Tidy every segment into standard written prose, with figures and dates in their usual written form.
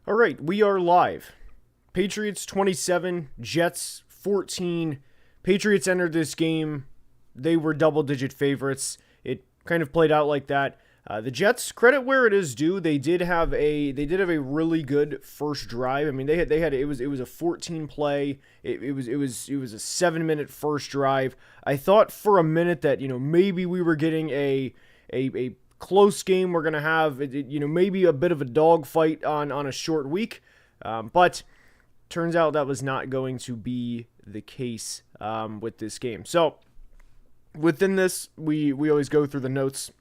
All right, we are live. Patriots 27, Jets 14. Patriots entered this game. They were double-digit favorites. It kind of played out like that. The Jets, credit where it is due, they did have a really good first drive. I mean, they had it was a 14 play. It was a 7-minute first drive. I thought for a minute that maybe we were getting a close game. We're gonna have maybe a bit of a dogfight on a short week, but turns out that was not going to be the case with this game. So within this, we always go through the notes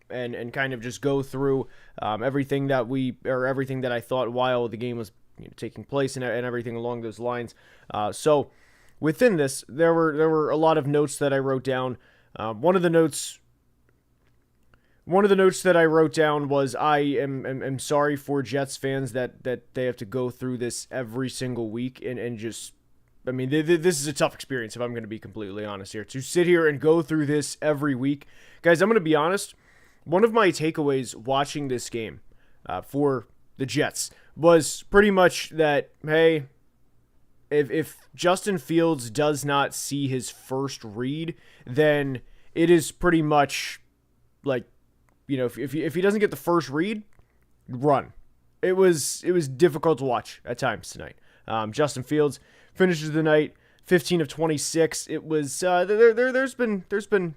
and kind of just go through everything that I thought while the game was taking place and everything along those lines. So within this, there were a lot of notes that I wrote down. One of the notes that I wrote down was I am sorry for Jets fans that they have to go through this every single week and just, I mean, this is a tough experience if I'm going to be completely honest here. To sit here and go through this every week. Guys, I'm going to be honest. One of my takeaways watching this game for the Jets was pretty much that, hey, if Justin Fields does not see his first read, then it is pretty much like, if he doesn't get the first read, run. It was difficult to watch at times tonight. Justin Fields finishes the night 15 of 26. It was there's been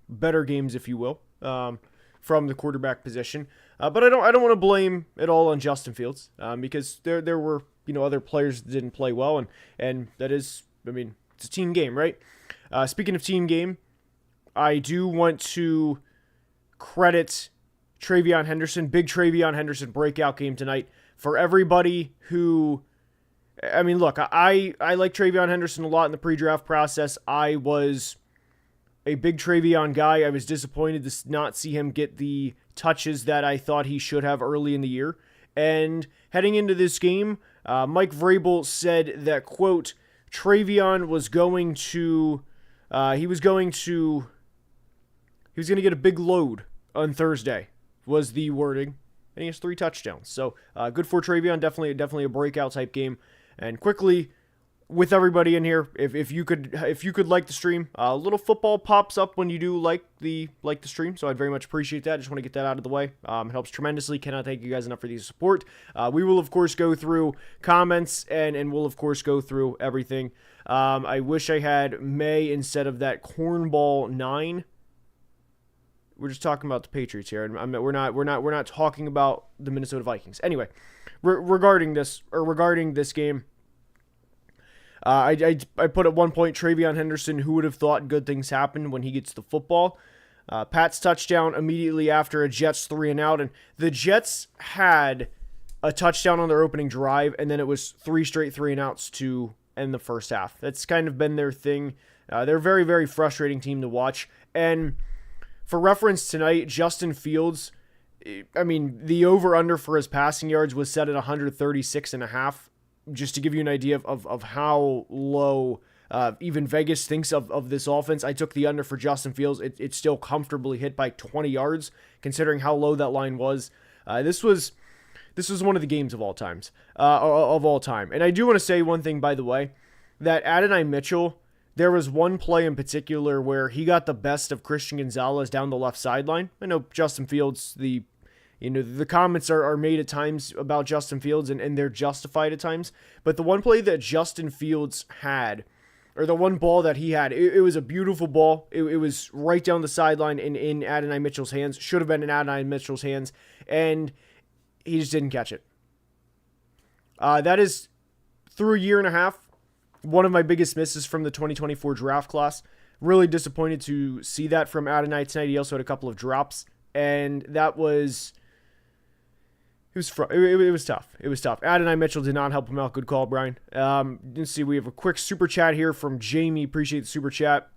better games, if you will, from the quarterback position. But I don't want to blame it all on Justin Fields because there were other players that didn't play well, and that is, I mean, it's a team game, right? Speaking of team game, I do want to credit Travion Henderson. Big Travion Henderson breakout game tonight. For everybody who, I mean, look, I like Travion Henderson a lot in the pre-draft process. I was a big Travion guy. I was disappointed to not see him get the touches that I thought he should have early in the year. And heading into this game, Mike Vrabel said that, quote, Travion was going to get a big load on Thursday, was the wording. And he has 3 touchdowns. So good for Travion. Definitely a breakout type game. And quickly, with everybody in here, if you could like the stream, a little football pops up when you do like the stream. So I'd very much appreciate that. Just want to get that out of the way. It helps tremendously. Cannot thank you guys enough for the support. We will of course go through comments and we'll of course go through everything. I wish I had May instead of that cornball 9. We're just talking about the Patriots here, and we're not talking about the Minnesota Vikings. Anyway, regarding this game, I put at one point Travion Henderson. Who would have thought good things happen when he gets the football? Pat's touchdown immediately after a Jets 3-and-out, and the Jets had a touchdown on their opening drive, and then it was 3 straight 3-and-outs to end the first half. That's kind of been their thing. They're a very, very frustrating team to watch, and for reference tonight, Justin Fields, I mean, the over-under for his passing yards was set at 136.5. Just to give you an idea of how low even Vegas thinks of this offense. I took the under for Justin Fields. It's still comfortably hit by 20 yards, considering how low that line was. This was one of the games of all time. And I do want to say one thing, by the way, that Adonai Mitchell, there was one play in particular where he got the best of Christian Gonzalez down the left sideline. I know Justin Fields, the comments are made at times about Justin Fields and they're justified at times. But the one play that Justin Fields had, or the one ball that he had, it was a beautiful ball. It was right down the sideline in Adonai Mitchell's hands. Should have been in Adonai Mitchell's hands. And he just didn't catch it. That is, through a year and a half, one of my biggest misses from the 2024 draft class. Really disappointed to see that from Adonai tonight. He also had a couple of drops. And that was... It was tough. It was tough. Adonai Mitchell did not help him out. Good call, Brian. Let's see. We have a quick super chat here from Jamie. Appreciate the super chat.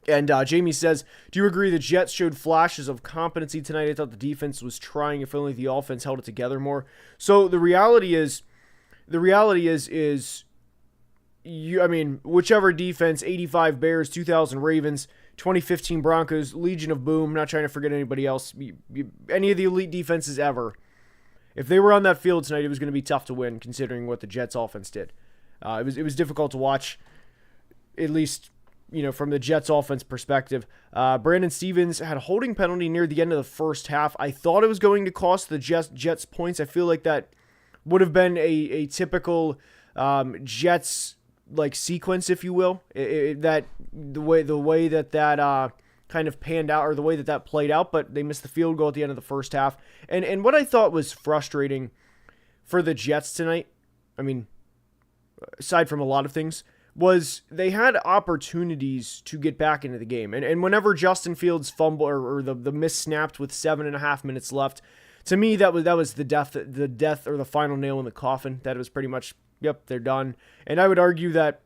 And Jamie says, do you agree the Jets showed flashes of competency tonight? I thought the defense was trying, if only the offense held it together more. So the reality is, whichever defense, 85 Bears, 2000 Ravens, 2015 Broncos, Legion of Boom, not trying to forget anybody else, any of the elite defenses ever, If they were on that field tonight, it was going to be tough to win considering what the Jets offense did. It was difficult to watch, at least, from the Jets offense perspective. Brandon Stevens had a holding penalty near the end of the first half. I thought it was going to cost the Jets points. I feel like that would have been a typical Jets sequence, if you will. That the way that kind of panned out, or the way that played out, but they missed the field goal at the end of the first half. And what I thought was frustrating for the Jets tonight, I mean, aside from a lot of things, was they had opportunities to get back into the game. And whenever Justin Fields fumbled or the miss snapped with 7.5 minutes left, to me that was the death or the final nail in the coffin. That it was pretty much, yep, they're done. And I would argue that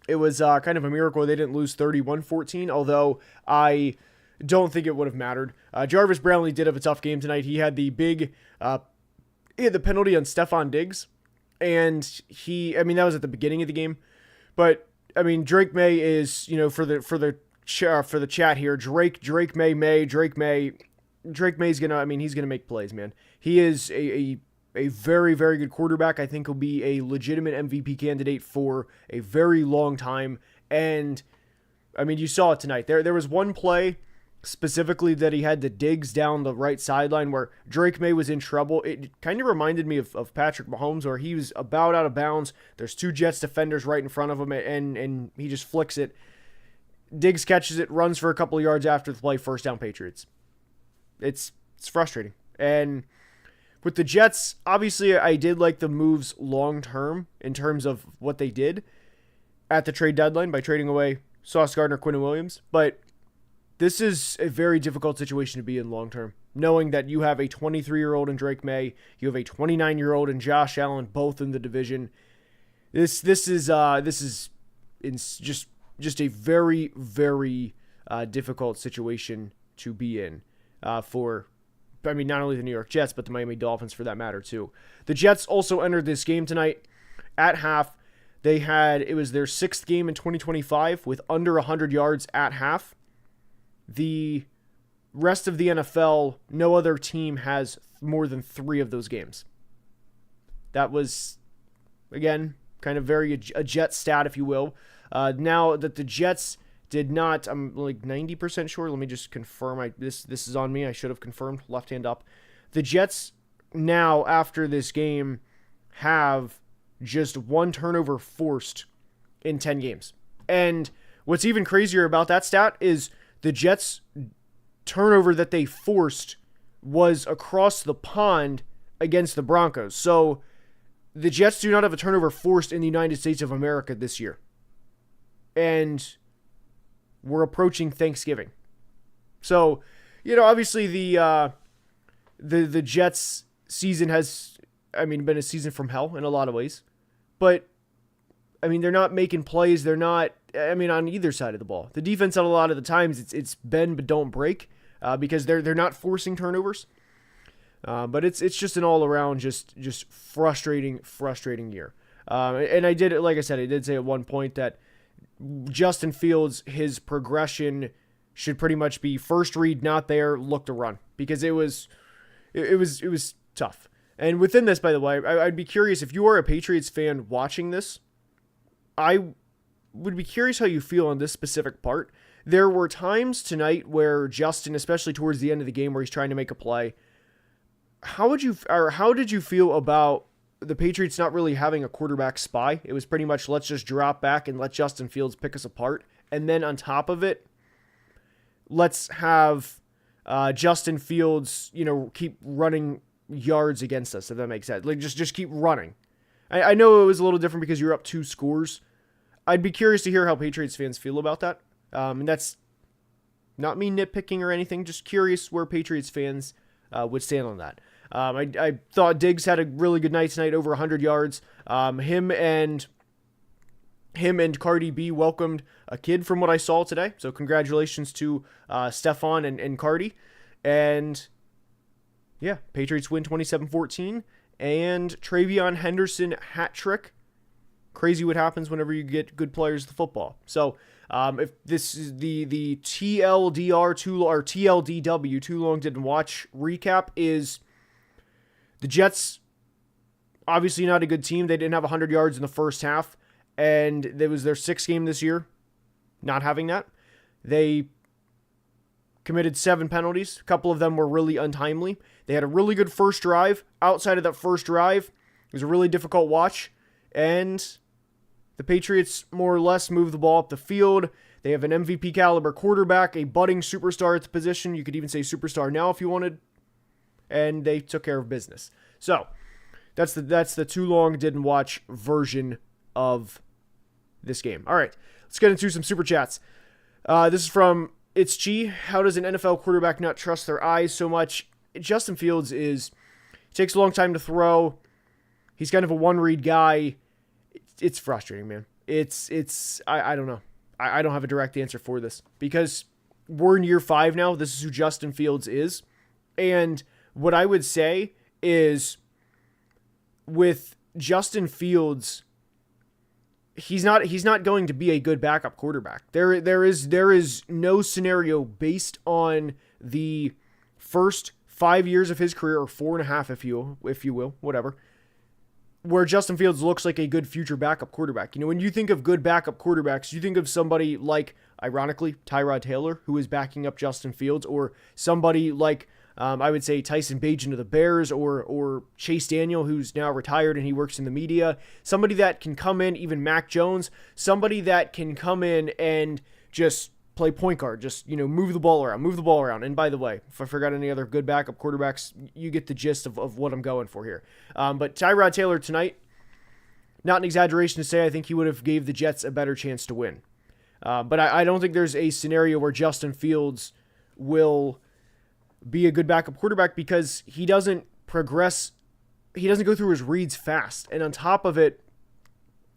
it was kind of a miracle they didn't lose 31-14, although I don't think it would have mattered. Jarvis Brownlee did have a tough game tonight. He had the penalty on Stephon Diggs. And that was at the beginning of the game, but Drake May is, for the chat here, Drake May's he's gonna make plays, man. He is a very, very good quarterback. I think he'll be a legitimate MVP candidate for a very long time. And you saw it tonight. There was one play specifically that he had the Diggs down the right sideline where Drake May was in trouble. It kind of reminded me of Patrick Mahomes, where he was about out of bounds. There's two Jets defenders right in front of him, and he just flicks it. Diggs catches it, runs for a couple of yards after the play, first down Patriots. It's frustrating. And with the Jets, obviously I did like the moves long term in terms of what they did at the trade deadline by trading away Sauce Gardner, Quinnen Williams, but this is a very difficult situation to be in long term, knowing that you have a 23-year-old in Drake May, you have a 29-year-old in Josh Allen, both in the division. This is just a very, very difficult situation to be in for, not only the New York Jets, but the Miami Dolphins for that matter too. The Jets also entered this game tonight at half. It was their 6th game in 2025 with under 100 yards at half. The rest of the NFL, no other team has more than 3 of those games. That was, again, kind of a Jet stat, if you will. Now that the Jets did not, I'm 90% sure. Let me just confirm. This is on me. I should have confirmed. Left hand up. The Jets now, after this game, have just 1 turnover forced in 10 games. And what's even crazier about that stat is the Jets' turnover that they forced was across the pond against the Broncos. So the Jets do not have a turnover forced in the United States of America this year. And we're approaching Thanksgiving. So, obviously the Jets season has, been a season from hell in a lot of ways. But, they're not making plays. They're not, on either side of the ball. The defense, a lot of the times, it's bend but don't break because they're not forcing turnovers. But it's just an all-around just frustrating year. And I did, like I said, I did say at one point that Justin Fields, his progression should pretty much be first read, not there, look to run. Because it was tough. And within this, by the way, I'd be curious, if you are a Patriots fan watching this, I would be curious how you feel on this specific part. There were times tonight where Justin, especially towards the end of the game where he's trying to make a play, how did you feel about the Patriots not really having a quarterback spy? It was pretty much, let's just drop back and let Justin Fields pick us apart. And then on top of it, let's have Justin Fields, keep running yards against us, if that makes sense. Just keep running. I know it was a little different because you're up 2 scores. I'd be curious to hear how Patriots fans feel about that. And that's not me nitpicking or anything, just curious where Patriots fans would stand on that. I thought Diggs had a really good night tonight, over 100 yards. Him and Cardi B welcomed a kid from what I saw today. So congratulations to Stephon and Cardi. And yeah, Patriots win 27-14. And Travion Henderson hat trick. Crazy what happens whenever you get good players to football. So if this is the TLDR or TLDW, too long didn't watch recap, is The Jets, obviously not a good team. They didn't have 100 yards in the first half, and it was their 6th game this year not having that. They committed 7 penalties. A couple of them were really untimely. They had a really good first drive. Outside of that first drive, it was a really difficult watch, and the Patriots more or less moved the ball up the field. They have an MVP caliber quarterback, a budding superstar at the position. You could even say superstar now if you wanted. And they took care of business. So that's the too long didn't watch version of this game. All right, let's get into some super chats. This is from It's G. How does an NFL quarterback not trust their eyes so much? Justin Fields takes a long time to throw. He's kind of a one-read guy. It's frustrating, man. I don't know. I don't have a direct answer for this because we're in year 5 now. This is who Justin Fields is. And what I would say is with Justin Fields, he's not going to be a good backup quarterback. There is no scenario based on the first 5 years of his career, or 4.5 if you will, whatever, where Justin Fields looks like a good future backup quarterback. You know, when you think of good backup quarterbacks, you think of somebody like, ironically, Tyrod Taylor, who is backing up Justin Fields, or somebody like, I would say, Tyson Bagent of the Bears, or Chase Daniel, who's now retired and he works in the media. Somebody that can come in, even Mac Jones, somebody that can come in and just play point guard, just, move the ball around. And by the way, if I forgot any other good backup quarterbacks, you get the gist of what I'm going for here. But Tyrod Taylor tonight, not an exaggeration to say, I think he would have gave the Jets a better chance to win. But I don't think there's a scenario where Justin Fields will be a good backup quarterback because he doesn't progress. He doesn't go through his reads fast. And on top of it,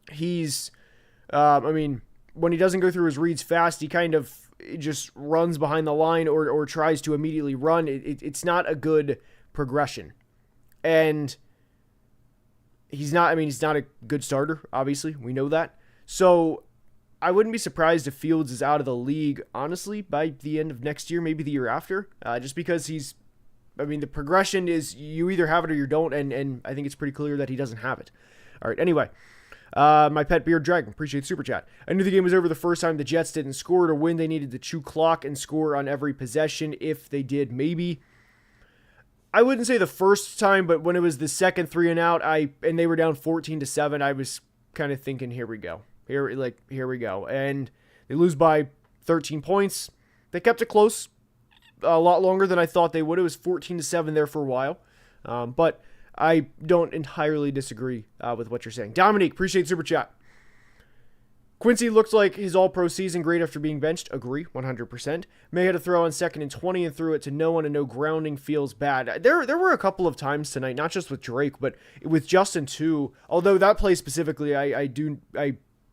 when he doesn't go through his reads fast, he kind of just runs behind the line or tries to immediately run. It's not a good progression. And he's not a good starter, obviously. We know that. So I wouldn't be surprised if Fields is out of the league, honestly, by the end of next year, maybe the year after, just because the progression is you either have it or you don't, and I think it's pretty clear that he doesn't have it. All right, anyway. My pet beard dragon, appreciate the super chat. I knew the game was over the first time the Jets didn't score. To win, they needed to chew clock and score on every possession. If they did, maybe. I wouldn't say the first time, but when it was the second 3 and out, and they were down 14-7, I was kind of thinking, here we go. Here we go. And they lose by 13 points. They kept it close a lot longer than I thought they would. It was 14-7 there for a while. But I don't entirely disagree with what you're saying. Dominique, appreciate the super chat. Quincy looked like his all-pro season, great after being benched. Agree, 100%. May had to throw on 2nd and 20 and threw it to no one, and no grounding feels bad. There were a couple of times tonight, not just with Drake, but with Justin too. Although that play specifically, I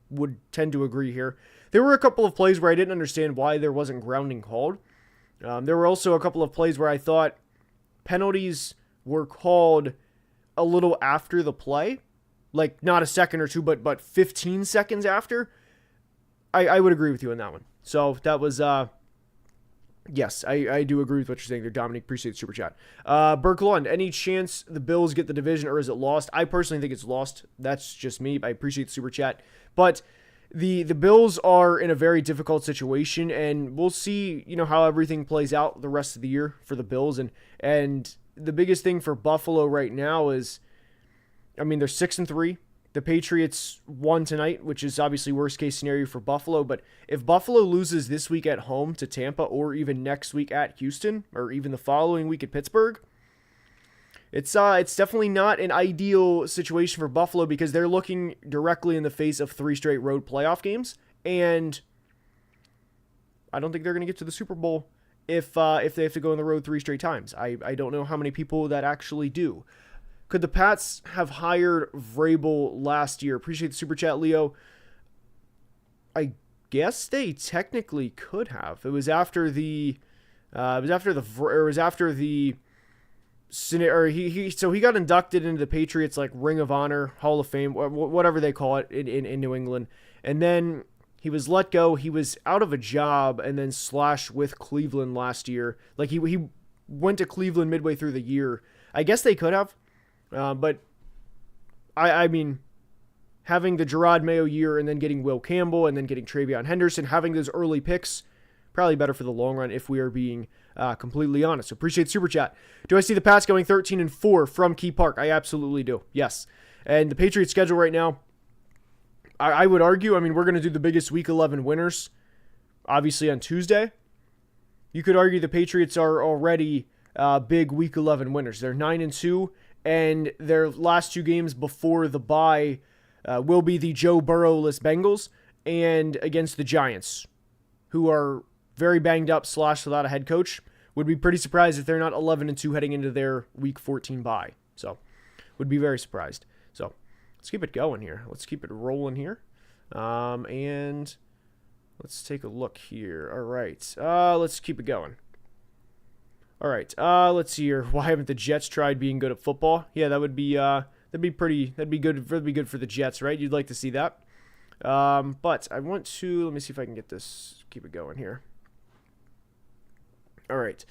would tend to agree here. There were a couple of plays where I didn't understand why there wasn't grounding called. There were also a couple of plays where I thought penalties were called a little after the play, like not a second or two, but 15 seconds after. I would agree with you on that one. So that was, yes, I do agree with what you're saying there, Dominic. Appreciate the super chat. Burke Lund, any chance the Bills get the division, or is it lost? I personally think it's lost. That's just me. I appreciate the super chat. But the Bills are in a very difficult situation, and we'll see, how everything plays out the rest of the year for the Bills. And the biggest thing for Buffalo right now is, they're 6-3. The Patriots won tonight, which is obviously worst case scenario for Buffalo. But if Buffalo loses this week at home to Tampa, or even next week at Houston, or even the following week at Pittsburgh, it's definitely not an ideal situation for Buffalo, because they're looking directly in the face of 3 straight road playoff games, and I don't think they're going to get to the Super Bowl if they have to go on the road 3 straight times. I don't know how many people that actually do. Could the Pats have hired Vrabel last year? Appreciate the super chat, Leo. I guess they technically could have. It was after the so he got inducted into the Patriots Ring of Honor, Hall of Fame, whatever they call it in New England, and then he was let go. He was out of a job and then slashed with Cleveland last year. He went to Cleveland midway through the year. I guess they could have. But I mean, having the Gerard Mayo year and then getting Will Campbell and then getting Travion Henderson, having those early picks, probably better for the long run if we are being completely honest. So appreciate Super Chat. Do I see the Pats going 13-4 from Key Park? I absolutely do. Yes. And the Patriots schedule right now, I would argue, I mean, we're going to do the biggest Week 11 winners, obviously on Tuesday. You could argue the Patriots are already big Week 11 winners. They're 9-2, and their last two games before the bye will be the Joe Burrow-less Bengals and against the Giants, who are very banged up / without a head coach. Would be pretty surprised if they're not 11-2 heading into their Week 14 bye. So, would be very surprised. So, let's keep it going here. Let's keep it rolling here. And let's take a look here. All right. Let's keep it going. All right. Let's see here. Why haven't the Jets tried being good at football? Yeah, that'd be good for the Jets, right? You'd like to see that. But I want to, let me see if I can get this, keep it going here. All right.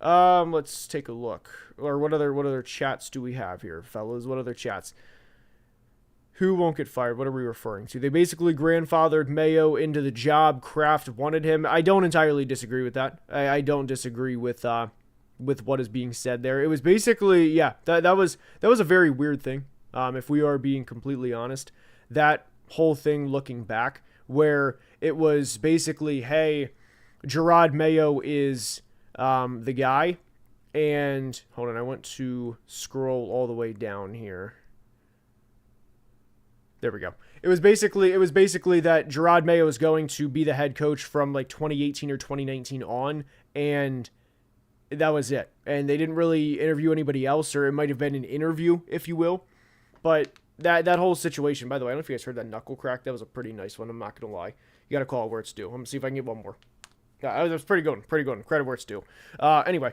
Let's take a look. Or what other chats do we have here, fellas? What other chats? Who won't get fired? What are we referring to? They basically grandfathered Mayo into the job. Kraft wanted him. I don't entirely disagree with that. I don't disagree with what is being said there. It was basically, yeah, that was a very weird thing. If we are being completely honest, that whole thing looking back, where it was basically, hey, Gerard Mayo is the guy, and hold on, I want to scroll all the way down here. There we go. It was basically that Gerard Mayo is going to be the head coach from like 2018 or 2019 on, and that was it. And they didn't really interview anybody else, or it might have been an interview, if you will. But that whole situation, by the way, I don't know if you guys heard that knuckle crack. That was a pretty nice one. I'm not going to lie. You got to call it where it's due. I'm going to see if I can get one more. Yeah, that was pretty good. Credit where it's due. Anyway.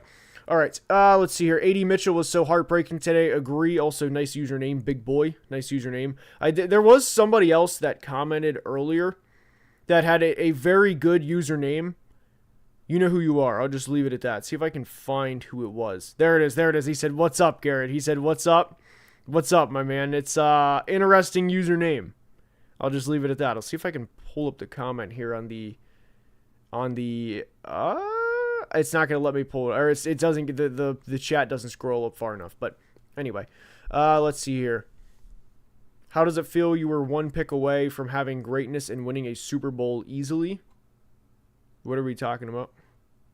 All right. Let's see here. AD Mitchell was so heartbreaking today. Agree. Also, nice username. Big boy. Nice username. There was somebody else that commented earlier that had a very good username. You know who you are. I'll just leave it at that. See if I can find who it was. There it is. He said, "What's up, Garrett?" He said, "What's up? What's up, my man?" It's interesting username. I'll just leave it at that. I'll see if I can pull up the comment here on the it's not going to let me pull it, or it doesn't get the chat doesn't scroll up far enough. But anyway, let's see here. How does it feel you were one pick away from having greatness and winning a Super Bowl easily? What are we talking about?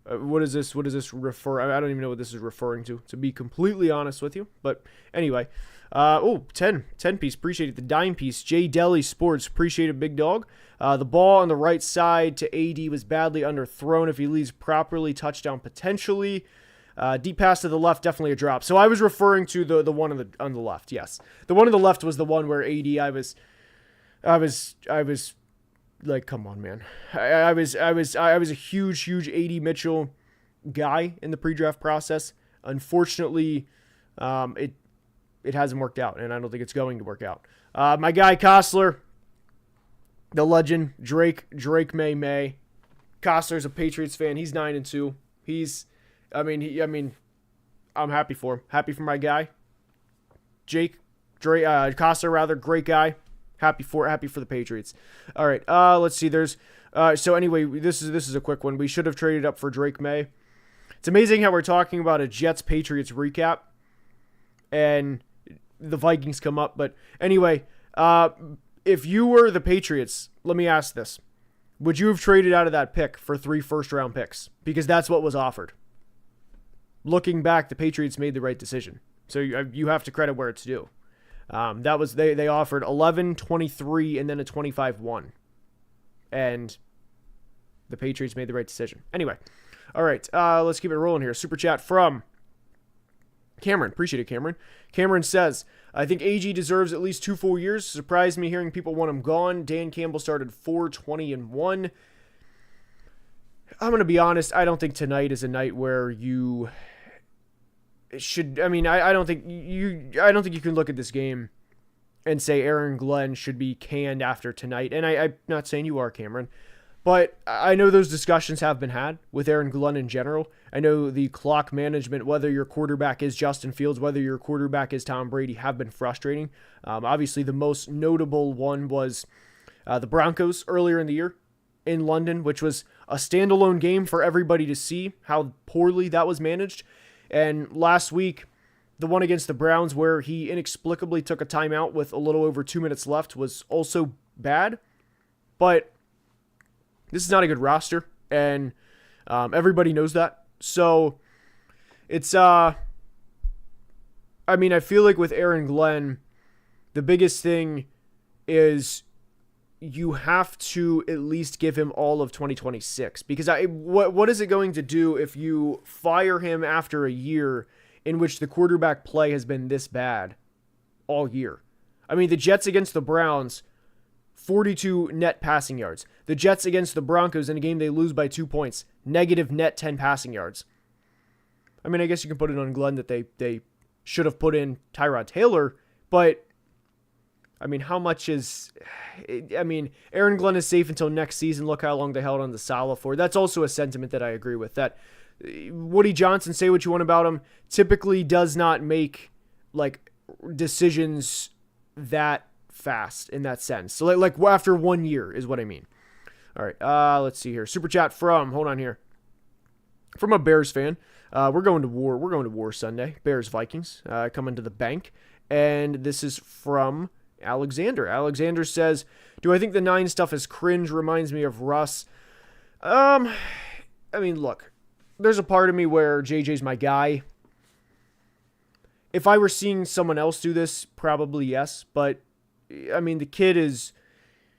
What is this refer? I don't even know what this is referring to be completely honest with you. But anyway, 10 piece, appreciate it. The dime piece, J Deli Sports, appreciate it, big dog. The ball on the right side to AD was badly underthrown. If he leads properly, touchdown potentially. Deep pass to the left, definitely a drop. So I was referring to the one on the left. Yes, the one on the left was the one where AD. I was like, come on, man. I was a huge AD Mitchell guy in the pre-draft process. Unfortunately, it hasn't worked out, and I don't think it's going to work out. My guy Kostler, the legend, Drake May. Kostler's a Patriots fan. He's 9-2. I'm happy for him. Happy for my guy. Kostler rather, great guy. Happy for the Patriots. All right, let's see. There's so anyway, this is a quick one. We should have traded up for Drake May. It's amazing how we're talking about a Jets-Patriots recap, and the Vikings come up. But anyway, if you were the Patriots, let me ask this. Would you have traded out of that pick for 3 first-round picks? Because that's what was offered. Looking back, the Patriots made the right decision. So you have to credit where it's due. That was they offered 11, 23, and then a 25-1. And the Patriots made the right decision. Anyway, all right, let's keep it rolling here. Super chat from Cameron. Appreciate it, Cameron. Cameron says, I think AG deserves at least 2 full years. Surprised me hearing people want him gone. Dan Campbell started 4-20-1. I'm going to be honest. I don't think tonight is a night where you should. I mean, I don't think you can look at this game and say Aaron Glenn should be canned after tonight. And I'm not saying you are, Cameron, But I know those discussions have been had with Aaron Glenn in general. I know the clock management, whether your quarterback is Justin Fields, whether your quarterback is Tom Brady, have been frustrating. Obviously, the most notable one was the Broncos earlier in the year in London, which was a standalone game for everybody to see how poorly that was managed. And last week, the one against the Browns where he inexplicably took a timeout with a little over 2 minutes left was also bad. But this is not a good roster, and everybody knows that. So it's, I feel like with Aaron Glenn, the biggest thing is you have to at least give him all of 2026. Because what is it going to do if you fire him after a year in which the quarterback play has been this bad all year? I mean, the Jets against the Browns, 42 net passing yards. The Jets against the Broncos in a game they lose by 2 points, negative net 10 passing yards. I mean, I guess you can put it on Glenn that they should have put in Tyrod Taylor, but I mean, how much is... I mean, Aaron Glenn is safe until next season. Look how long they held on to Salah for. That's also a sentiment that I agree with. That Woody Johnson, say what you want about him, typically does not make like decisions that fast in that sense. So like after 1 year is what I mean. All right, let's see here. Super chat from a Bears fan. We're going to war. We're going to war Sunday. Bears Vikings coming to the bank, and this is from Alexander. Alexander says, "Do I think the 9 stuff is cringe? Reminds me of Russ." I mean, look, there's a part of me where JJ's my guy. If I were seeing someone else do this, probably yes. But I mean, the kid he's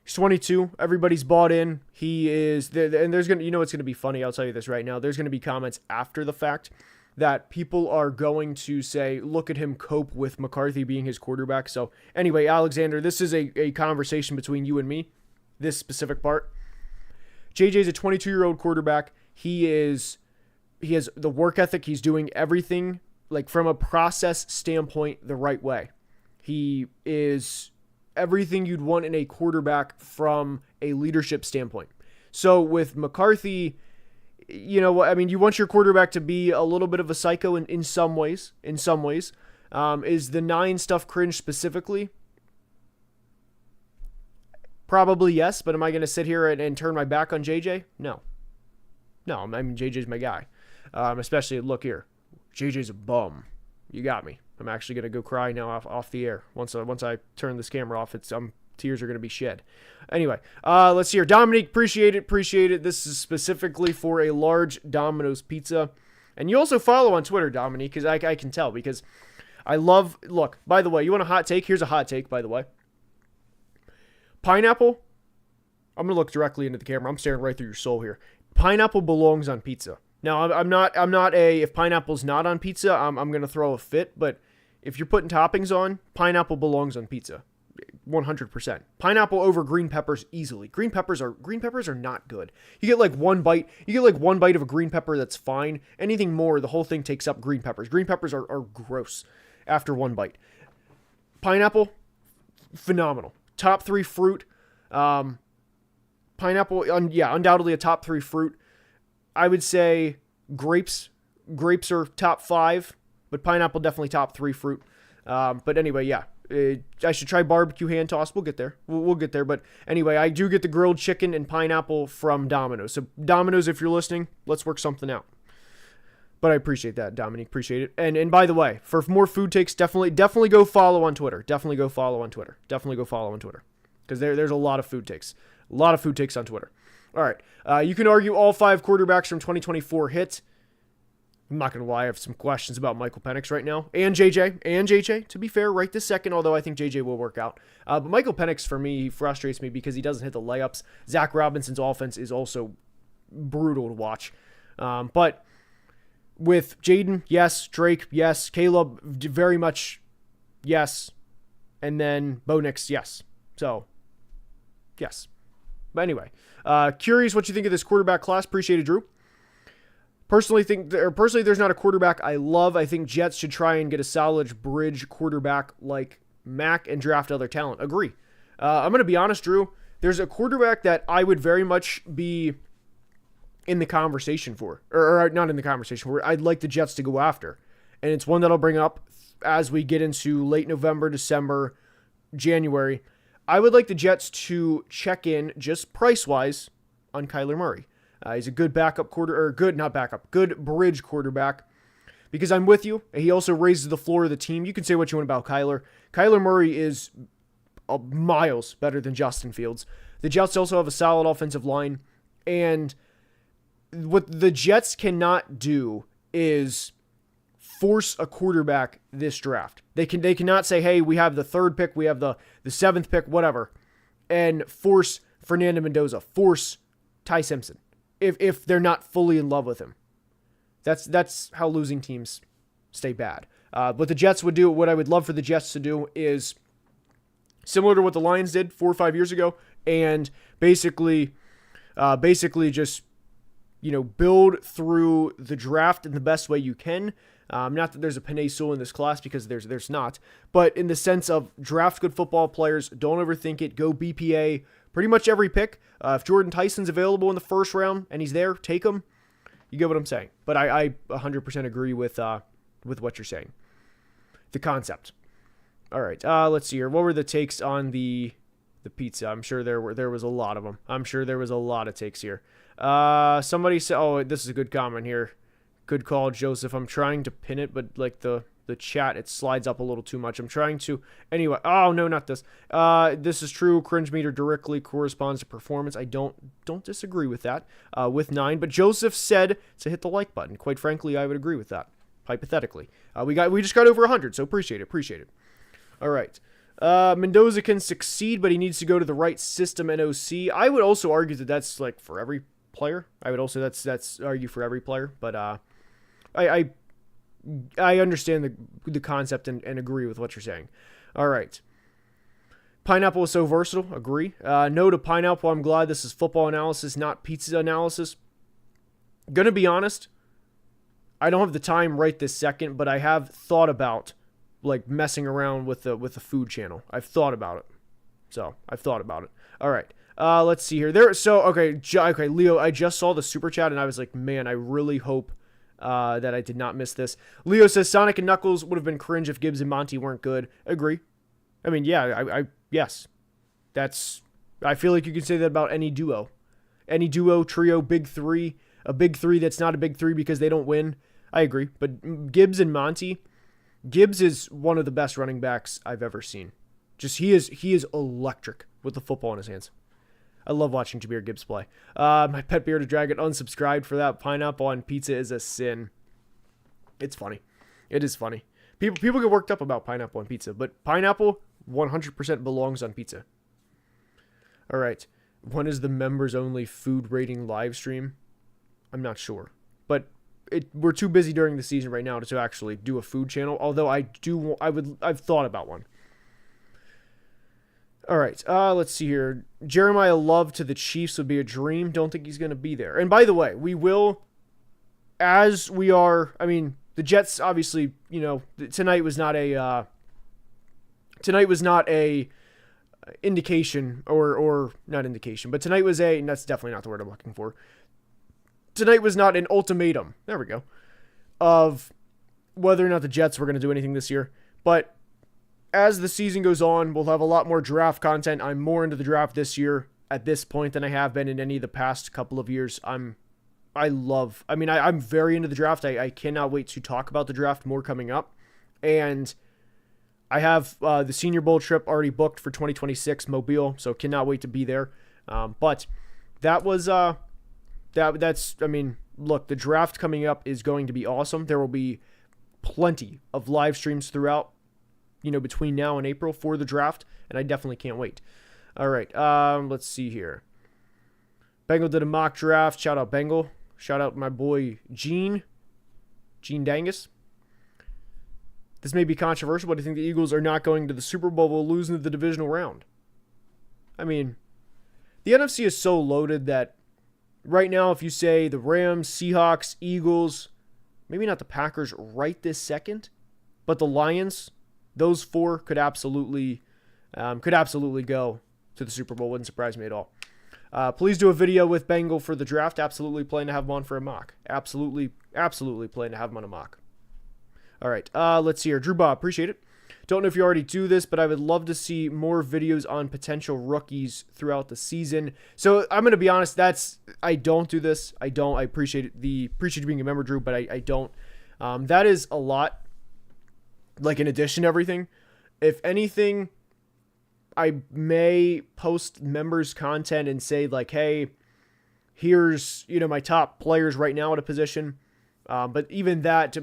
22. Everybody's bought in. He is, and there's gonna, it's gonna be funny. I'll tell you this right now. There's gonna be comments after the fact that people are going to say, look at him cope with McCarthy being his quarterback. So anyway, Alexander, this is a conversation between you and me, this specific part. JJ's a 22-year-old quarterback. He has the work ethic. He's doing everything like from a process standpoint the right way. He is everything you'd want in a quarterback from a leadership standpoint. So with McCarthy, you want your quarterback to be a little bit of a psycho in some ways. Is the 9 stuff cringe specifically? Probably yes, but am I going to sit here and turn my back on JJ? No. I mean, JJ's my guy. Especially, look here. JJ's a bum. You got me. I'm actually going to go cry now off the air. Once I turn this camera off, tears are going to be shed. Anyway, let's see here. Dominique, appreciate it. This is specifically for a large Domino's pizza. And you also follow on Twitter, Dominique, because I can tell. Because I love... Look, by the way, you want a hot take? Here's a hot take, by the way. Pineapple... I'm going to look directly into the camera. I'm staring right through your soul here. Pineapple belongs on pizza. Now, I'm not if pineapple's not on pizza, I'm going to throw a fit. But if you're putting toppings on, pineapple belongs on pizza. 100%. Pineapple over green peppers easily. Green peppers are not good. You get like one bite of a green pepper, that's fine. Anything more, the whole thing takes up green peppers. Green peppers are gross after one bite. Pineapple, phenomenal. Top 3 fruit. Pineapple, undoubtedly a top 3 fruit. I would say grapes are top 5, but pineapple definitely top 3 fruit. But anyway, yeah. I should try barbecue hand toss. We'll get there. We'll get there. But anyway, I do get the grilled chicken and pineapple from Domino's. So Domino's, if you're listening, let's work something out. But I appreciate that, Dominique. Appreciate it. And by the way, for more food takes, definitely go follow on Twitter. Definitely go follow on Twitter. Because there's a lot of food takes. A lot of food takes on Twitter. All right. You can argue all 5 quarterbacks from 2024 hit. I'm not going to lie, I have some questions about Michael Penix right now. And JJ, to be fair, right this second, although I think JJ will work out. But Michael Penix, for me, he frustrates me because he doesn't hit the layups. Zach Robinson's offense is also brutal to watch. But with Jaden, yes. Drake, yes. Caleb, very much yes. And then Bo Nix, yes. So, yes. But anyway, curious what you think of this quarterback class. Appreciate it, Drew. Personally, there's not a quarterback I love. I think Jets should try and get a solid bridge quarterback like Mac and draft other talent. Agree. I'm going to be honest, Drew. there's a quarterback that I would very much be in the conversation for, or not in the conversation for, I'd like the Jets to go after. And it's one that I'll bring up as we get into late November, December, January. I would like the Jets to check in just price-wise on Kyler Murray. He's a good good bridge quarterback. Because I'm with you. He also raises the floor of the team. You can say what you want about Kyler. Kyler Murray is miles better than Justin Fields. The Jets also have a solid offensive line. And what the Jets cannot do is force a quarterback this draft. They cannot say, hey, we have the 3rd pick, we have the 7th pick, whatever, and force Fernando Mendoza, force Ty Simpson, if they're not fully in love with him. That's how losing teams stay bad. What the Jets would do, what I would love for the Jets to do is similar to what the Lions did 4 or 5 years ago, and basically just, build through the draft in the best way you can. Not that there's a Panay Sewell in this class, because there's not, but in the sense of draft good football players, don't overthink it, go BPA pretty much every pick. If Jordan Tyson's available in the 1st round and he's there, take him. You get what I'm saying. But I 100% agree with what you're saying. The concept. All right, let's see here. What were the takes on the pizza? I'm sure there was a lot of them. I'm sure there was a lot of takes here. Somebody said, oh, this is a good comment here. Good call, Joseph. I'm trying to pin it, but like the chat, it slides up a little too much. I'm trying to, anyway. Oh no, not this. This is true. Cringe meter directly corresponds to performance. I don't disagree with that. With 9, but Joseph said to hit the like button. Quite frankly, I would agree with that. Hypothetically, we just got over 100, so appreciate it. All right. Mendoza can succeed, but he needs to go to the right system and OC. I would also argue that that's like for every player. I would also that's argue for every player, but I understand the concept and agree with what you're saying. All right. Pineapple is so versatile. Agree. No to pineapple. I'm glad this is football analysis, not pizza analysis. Gonna be honest, I don't have the time right this second, but I have thought about like messing around with the food channel. I've thought about it. All right. Let's see here. Okay, Leo, I just saw the super chat and I was like, man, I really hope that I did not miss this. Leo says Sonic and Knuckles would have been cringe if Gibbs and Monty weren't good. Agree. I mean, yeah, yes. I feel like you could say that about any duo. Any duo, trio, big three, a big three that's not a big three because they don't win. I agree. But Gibbs and Monty, Gibbs is one of the best running backs I've ever seen. Just he is electric with the football in his hands. I love watching Jahmyr Gibbs play. My pet bearded dragon unsubscribed for that. Pineapple on pizza is a sin. It's funny. It is funny. People get worked up about pineapple on pizza, but pineapple 100% belongs on pizza. All right. When is the members only food rating live stream? I'm not sure, but we're too busy during the season right now to actually do a food channel. Although I've thought about one. All right, let's see here. Jeremiah Love to the Chiefs would be a dream. Don't think he's going to be there. And by the way, we will, as we are, I mean, the Jets obviously, tonight was not a indication or not indication, but tonight was and that's definitely not the word I'm looking for. Tonight was not an ultimatum. There we go. Of whether or not the Jets were going to do anything this year, but as the season goes on, we'll have a lot more draft content. I'm more into the draft this year at this point than I have been in any of the past couple of years. I'm very into the draft. I cannot wait to talk about the draft more coming up. And I have the Senior Bowl trip already booked for 2026 Mobile, so cannot wait to be there. But that was look, the draft coming up is going to be awesome. There will be plenty of live streams throughout, between now and April for the draft, and I definitely can't wait. All right, let's see here. Bengal did a mock draft. Shout out Bengal. Shout out my boy Gene Dangus. This may be controversial, but I think the Eagles are not going to the Super Bowl. Will lose in the divisional round. I mean, the NFC is so loaded that right now, if you say the Rams, Seahawks, Eagles, maybe not the Packers right this second, but the Lions, those four could absolutely go to the Super Bowl. Wouldn't surprise me at all. Please do a video with Bengal for the draft. Absolutely plan to have him on for a mock. Absolutely plan to have him on a mock. All right, let's see here. Drew Bob, appreciate it. Don't know if you already do this, but I would love to see more videos on potential rookies throughout the season. So I'm going to be honest, I don't do this. I appreciate you being a member, Drew, but I don't. That is a lot, like in addition to everything. If anything, I may post members content and say like, hey, here's, my top players right now at a position. But even that,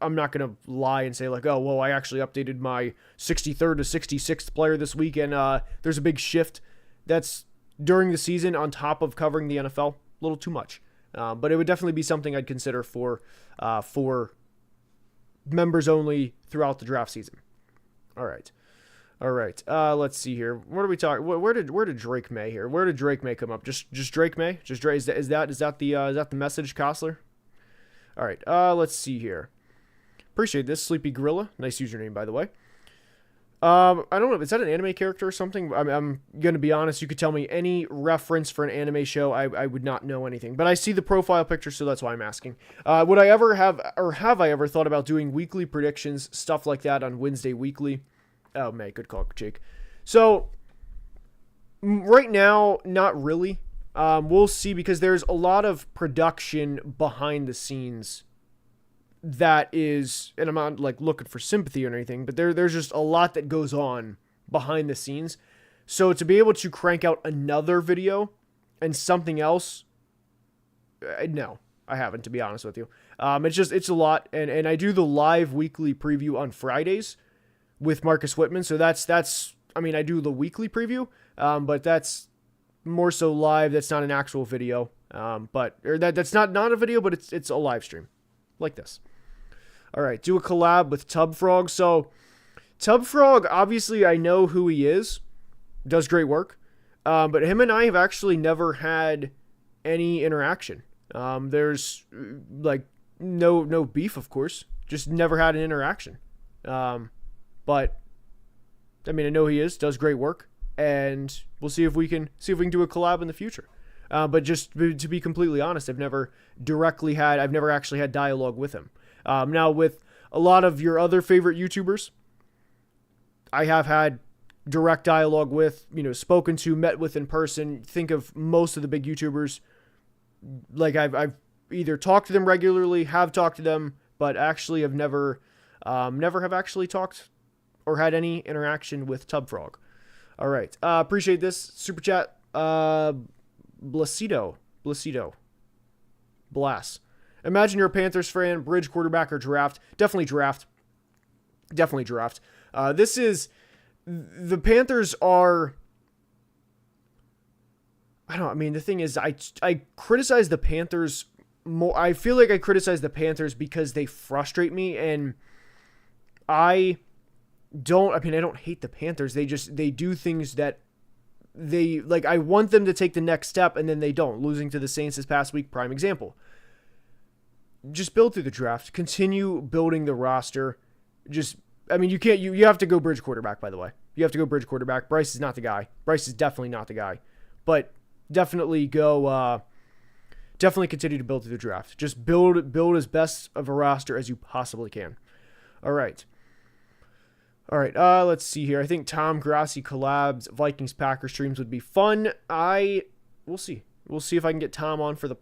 I'm not going to lie and say like, oh, well, I actually updated my 63rd to 66th player this week, and there's a big shift. That's during the season on top of covering the NFL. A little too much. But it would definitely be something I'd consider for members only throughout the draft season. All right. Let's see here. What are we talking? Where did Drake May here? Where did Drake May come up? Just Drake May? Just Drake? Is that the message, Kostler? All right. Let's see here. Appreciate this, Sleepy Gorilla. Nice username, by the way. I don't know. Is that an anime character or something? I'm going to be honest. You could tell me any reference for an anime show. I would not know anything. But I see the profile picture, so that's why I'm asking. Would I ever have, or have I ever thought about doing weekly predictions, stuff like that on Wednesday Weekly? Oh, man. Good call, Jake. So, right now, not really. We'll see, because there's a lot of production behind the scenes that is, and I'm not like looking for sympathy or anything, but there's just a lot that goes on behind the scenes. So to be able to crank out another video and something else, no, I haven't, to be honest with you. It's a lot, and I do the live weekly preview on Fridays with Marcus Whitman. So that's I mean, I do the weekly preview, but that's more so live. That's not an actual video, that's not a video, but it's a live stream like this. All right, do a collab with Tub Frog. So Tub Frog, obviously I know who he is, does great work, but him and I have actually never had any interaction. There's like no beef, of course, just never had an interaction. But I mean, I know he does great work, and we'll see if we can do a collab in the future. But just to be completely honest, I've never actually had dialogue with him. Now, with a lot of your other favorite YouTubers, I have had direct dialogue with, spoken to, met with in person. Think of most of the big YouTubers. Like I've either talked to them regularly, have talked to them, but actually have never have actually talked or had any interaction with Tub Frog. All right. Appreciate this super chat. Blasido. Blast. Imagine you're a Panthers fan, bridge, quarterback, or draft. Definitely draft. The Panthers are, the thing is, I criticize the Panthers more. I feel like I criticize the Panthers because they frustrate me, and I don't hate the Panthers. They do things that I want them to take the next step, and then they don't. Losing to the Saints this past week, prime example. Just build through the draft. Continue building the roster. You have to go bridge quarterback, by the way. You have to go bridge quarterback. Bryce is not the guy. Bryce is definitely not the guy. But definitely continue to build through the draft. Just build as best of a roster as you possibly can. All right, let's see here. I think Tom Grassi collabs Vikings Packers streams would be fun. We'll see. We'll see if I can get Tom on for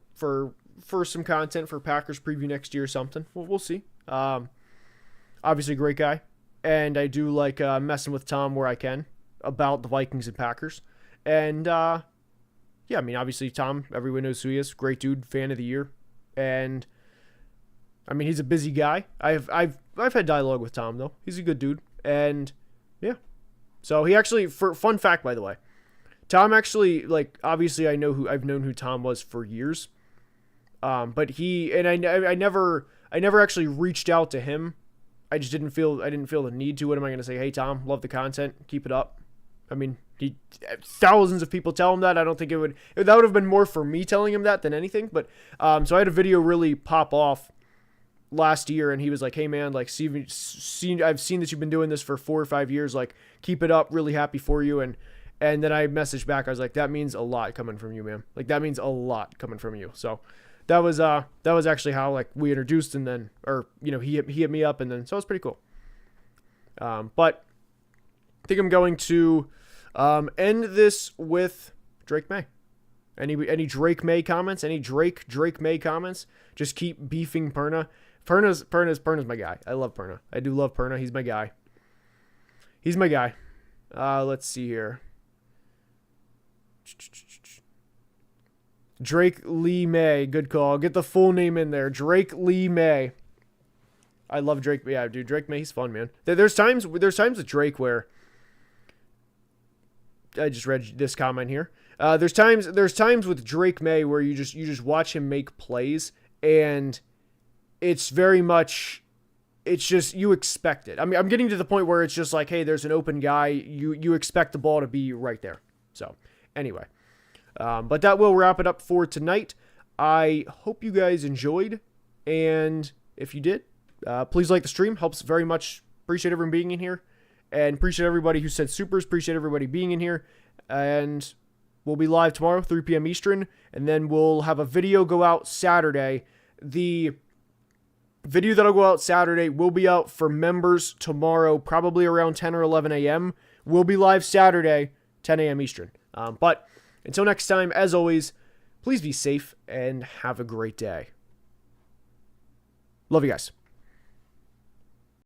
some content for Packers preview next year or something. We'll see. Obviously, great guy, and I do like messing with Tom where I can about the Vikings and Packers. And obviously Tom, everyone knows who he is. Great dude, fan of the year, and he's a busy guy. I've had dialogue with Tom though. He's a good dude, and yeah. So he actually, for fun fact by the way, Tom actually, obviously I've known who Tom was for years. But I never actually reached out to him. I didn't feel the need to. What am I going to say? Hey, Tom, love the content. Keep it up. Thousands of people tell him that. I don't think that would have been more for me telling him that than anything. But, so I had a video really pop off last year, and he was like, hey man, I've seen that you've been doing this for 4 or 5 years. Keep it up. Really happy for you. And And then I messaged back. I was like, that means a lot coming from you, man. Like, that means a lot coming from you. So that was actually how, like, we introduced, and then, or, you know, he hit me up, and then, so it was pretty cool. But I think I'm going to end this with Drake May. Any Drake May comments? Any Drake May comments? Just keep beefing Perna. Perna's my guy. I love Perna. I do love Perna. He's my guy. Let's see here. Drake Lee May. Good call. Get the full name in there. Drake Lee May. I love Drake. Yeah, dude, Drake May, he's fun, man. There's times with Drake where I just read this comment here. There's times with Drake May where you just watch him make plays, and it's very much, it's just, you expect it. I mean, I'm getting to the point where it's just like, hey, there's an open guy. You expect the ball to be right there. So anyway, but that will wrap it up for tonight. I hope you guys enjoyed, and if you did, please like the stream. Helps very much. Appreciate everyone being in here, and appreciate everybody who sent supers. Appreciate everybody being in here, and we'll be live tomorrow, 3 p.m. Eastern, and then we'll have a video go out Saturday. The video that'll go out Saturday will be out for members tomorrow, probably around 10 or 11 a.m. We'll be live Saturday, 10 a.m. Eastern. But until next time, as always, please be safe and have a great day. Love you guys.